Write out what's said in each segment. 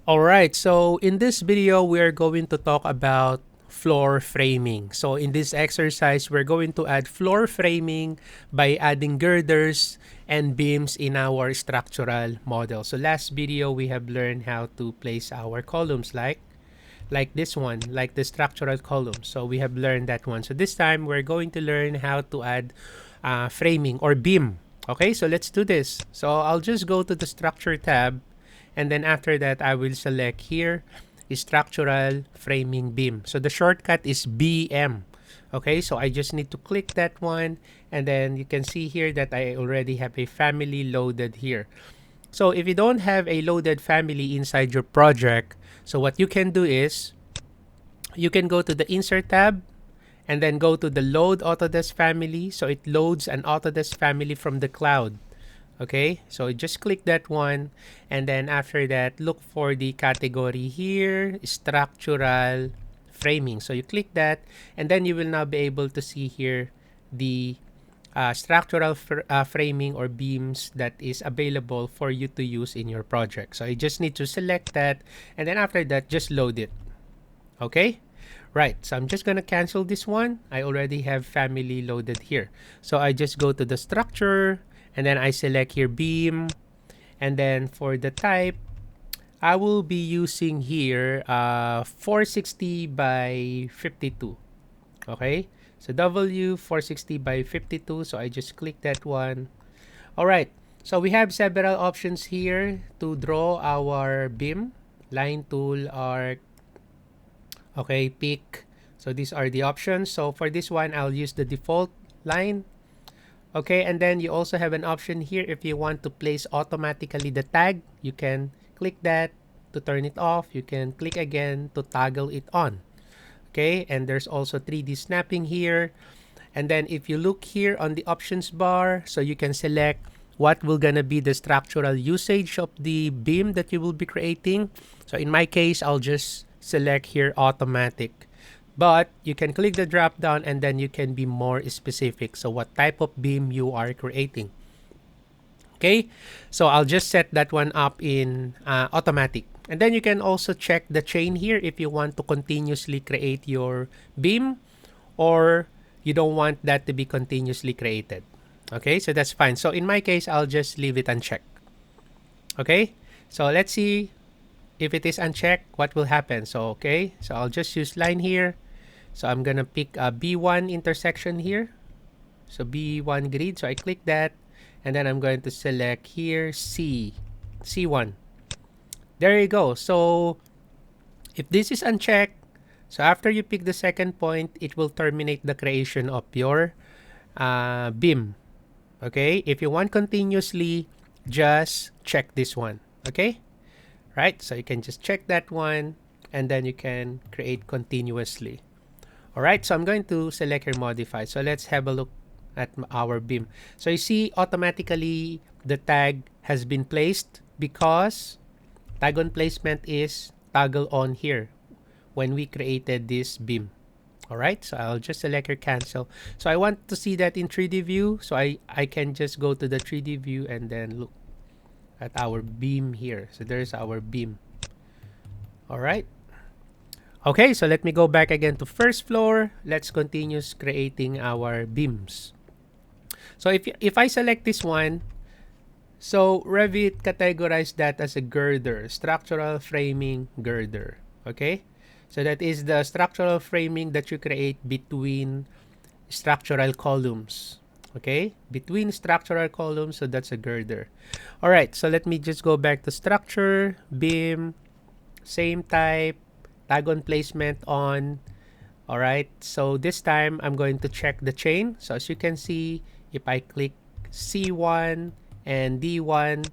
Alright, so in this video, we're going to talk about floor framing. So in this exercise, we're going to add floor framing by adding girders and beams in our structural model. So last video, we have learned how to place our columns like this one, like the structural column. So we have learned that one. So this time, we're going to learn how to add framing or beam. Okay, so let's do this. So I'll just go to the structure tab, and then after that, I will select here structural framing beam. So the shortcut is BM. Okay, so I just need to click that one, and then you can see here that I already have a family loaded here. So if you don't have a loaded family inside your project, so what you can do is you can go to the insert tab and then go to the load Autodesk family. So it loads an Autodesk family from the cloud. Okay, so just click that one, and then after that, look for the category here, structural framing. So you click that, and then you will now be able to see here the structural framing or beams that is available for you to use in your project. So you just need to select that, and then after that, just load it. Okay, right, so I'm just gonna cancel this one. I already have family loaded here. So I just go to the structure, and then I select here beam, and then for the type, I will be using here 460 by 52. Okay, so W 460 by 52. So I just click that one. All right, so we have several options here to draw our beam: line, tool, arc, okay, pick. So these are the options. So for this one, I'll use the default line. Okay, and then you also have an option here if you want to place automatically the tag. You can click that to turn it off. You can click again to toggle it on. Okay, and there's also 3D snapping here. And then if you look here on the options bar, so you can select what will gonna be the structural usage of the beam that you will be creating. So in my case, I'll just select here automatic. But you can click the drop down, and then you can be more specific. So what type of beam you are creating. Okay, so I'll just set that one up in automatic. And then you can also check the chain here if you want to continuously create your beam, or you don't want that to be continuously created. Okay, so that's fine. So in my case, I'll just leave it unchecked. Okay, so let's see if it is unchecked, what will happen. So okay, so I'll just use line here. So I'm gonna pick a B1 intersection here. So B1 grid. So I click that, and then I'm going to select here C1. There you go. So if this is unchecked, so after you pick the second point, it will terminate the creation of your beam. Okay, if you want continuously, just check this one. Okay, right, so you can just check that one, and then you can create continuously. All right, so I'm going to select here modify. So let's have a look at our beam. So you see automatically the tag has been placed because tag on placement is toggle on here when we created this beam. All right, so I'll just select here cancel. So I want to see that in 3D view. So I can just go to the 3D view and then look at our beam here. So there's our beam. All right. Okay, so let me go back again to first floor. Let's continue creating our beams. So if I select this one, so Revit categorized that as a girder, structural framing girder. Okay, so that is the structural framing that you create between structural columns. Okay, between structural columns, so that's a girder. All right, so let me just go back to structure, beam, same type, tag on placement on. All right, so this time I'm going to check the chain. So as you can see, if I click C1 and D1,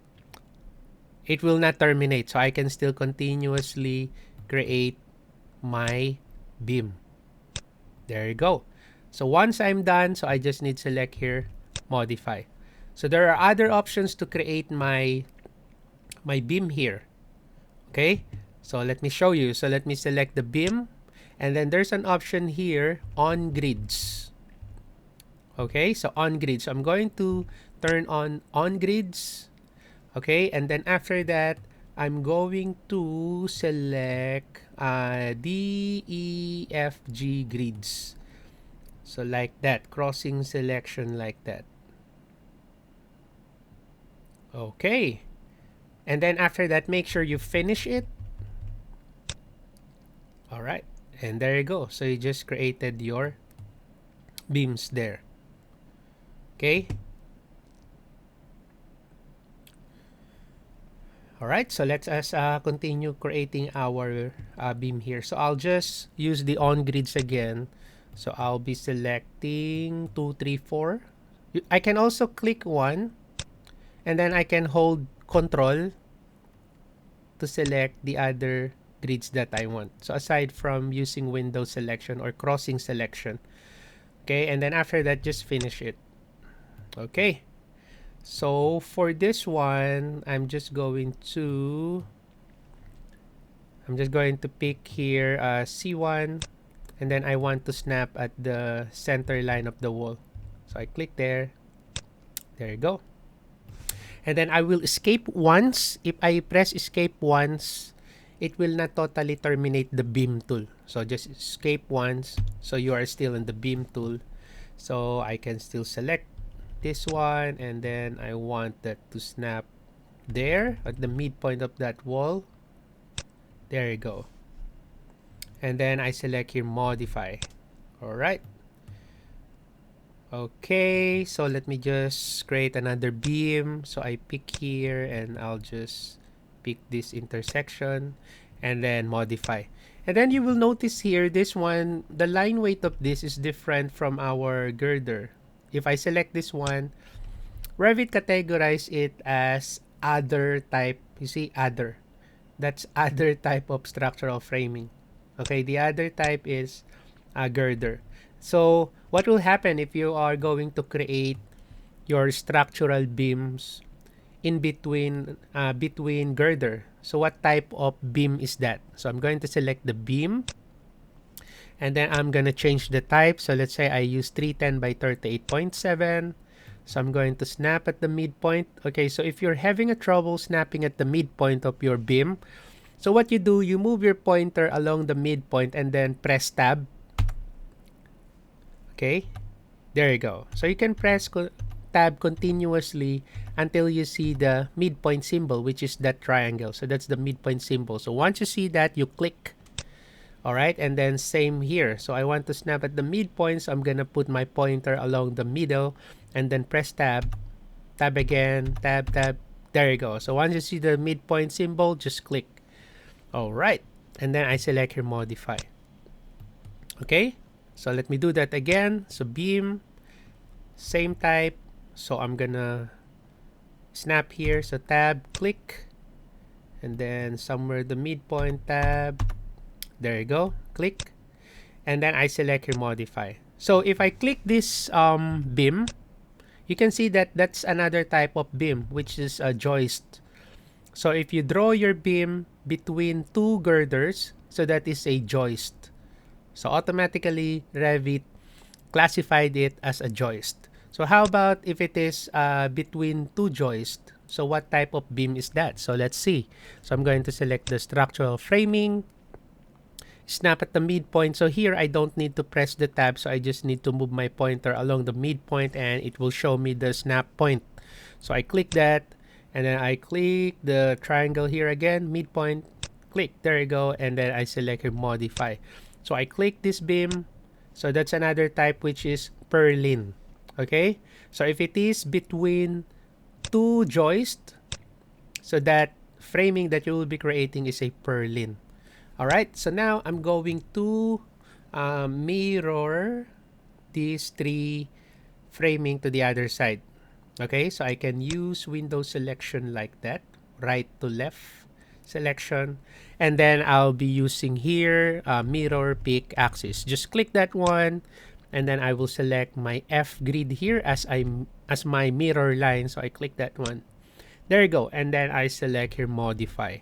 it will not terminate. So I can still continuously create my beam. There you go. So once I'm done, so I just need to select here modify. So there are other options to create my beam here. Okay, so let me show you. So let me select the beam, and then there's an option here on grids. Okay, so on grids. So I'm going to turn on grids. Okay, and then after that, I'm going to select D, E, F, G grids. So like that, crossing selection like that. Okay. And then after that, make sure you finish it. All right. And there you go. So you just created your beams there. Okay. All right. So let's continue creating our beam here. So I'll just use the on grids again. So I'll be selecting 2, 3, 4. I can also click one, and then I can hold control to select the other grids that I want. So aside from using window selection or crossing selection. Okay, and then after that, just finish it. Okay. So for this one, I'm just going to pick here C1, and then I want to snap at the center line of the wall. So I click there. There you go. And then I will escape once. If I press escape once, it will not totally terminate the beam tool. So just escape once, so you are still in the beam tool. So I can still select this one, and then I want that to snap there at the midpoint of that wall. There you go. And then I select here modify. All right. Okay, so let me just create another beam. So I pick here, and I'll just pick this intersection and then modify. And then you will notice here, this one, the line weight of this is different from our girder. If I select this one, Revit categorize it as other type. You see, other. That's other type of structural framing. Okay, the other type is a girder. So what will happen if you are going to create your structural beams in between girder? So what type of beam is that? So I'm going to select the beam, and then I'm going to change the type. So let's say I use 310 by 38.7. So I'm going to snap at the midpoint. Okay, so if you're having a trouble snapping at the midpoint of your beam, so what you do, you move your pointer along the midpoint and then press tab. Okay, there you go. So you can press tab continuously until you see the midpoint symbol, which is that triangle. So that's the midpoint symbol. So once you see that, you click. All right, and then same here. So I want to snap at the midpoint, so I'm gonna put my pointer along the middle and then press tab, tab again, tab, tab. There you go. So once you see the midpoint symbol, just click. All right, and then I select here modify. Okay, so let me do that again. So beam, same type. So I'm gonna snap here. So tab, click, and then somewhere the midpoint, tab. There you go, click, and then I select here modify. So if I click this beam, you can see that that's another type of beam, which is a joist. So if you draw your beam between two girders, so that is a joist. So automatically Revit classified it as a joist. So how about if it is between two joists? So what type of beam is that? So let's see. So I'm going to select the structural framing, snap at the midpoint. So here I don't need to press the tab, so I just need to move my pointer along the midpoint and it will show me the snap point. So I click that, and then I click the triangle here again, midpoint, click, there you go, and then I select here modify. So I click this beam. So that's another type, which is purlin. Okay, so if it is between two joists, so that framing that you will be creating is a purlin. All right, so now I'm going to mirror these three framing to the other side. Okay, so I can use window selection like that, right to left selection, and then I'll be using here mirror pick axis. Just click that one, and then I will select my F grid here as my mirror line. So I click that one. There you go, and then I select here modify.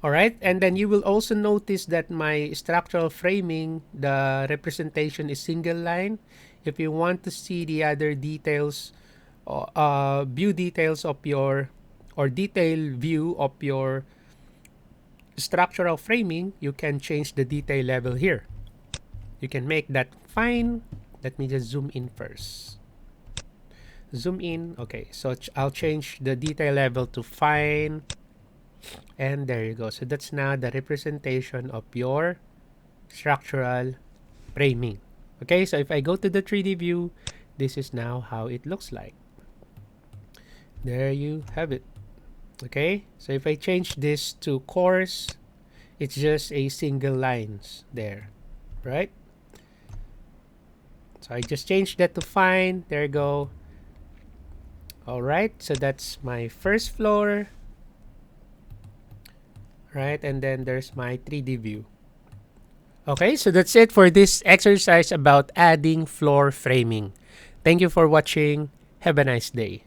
All right, and then you will also notice that my structural framing, the representation is single line. If you want to see the other details, view details of your or detailed view of your structural framing, you can change the detail level here. You can make that fine. Let me just zoom in first. Zoom in. Okay, so I'll change the detail level to fine. And there you go. So that's now the representation of your structural framing. Okay, so if I go to the 3D view, this is now how it looks like. There you have it. Okay, so if I change this to coarse, it's just a single lines there, right? So I just changed that to fine. There you go. All right, so that's my first floor, right? And then there's my 3D view. Okay, so that's it for this exercise about adding floor framing. Thank you for watching. Have a nice day.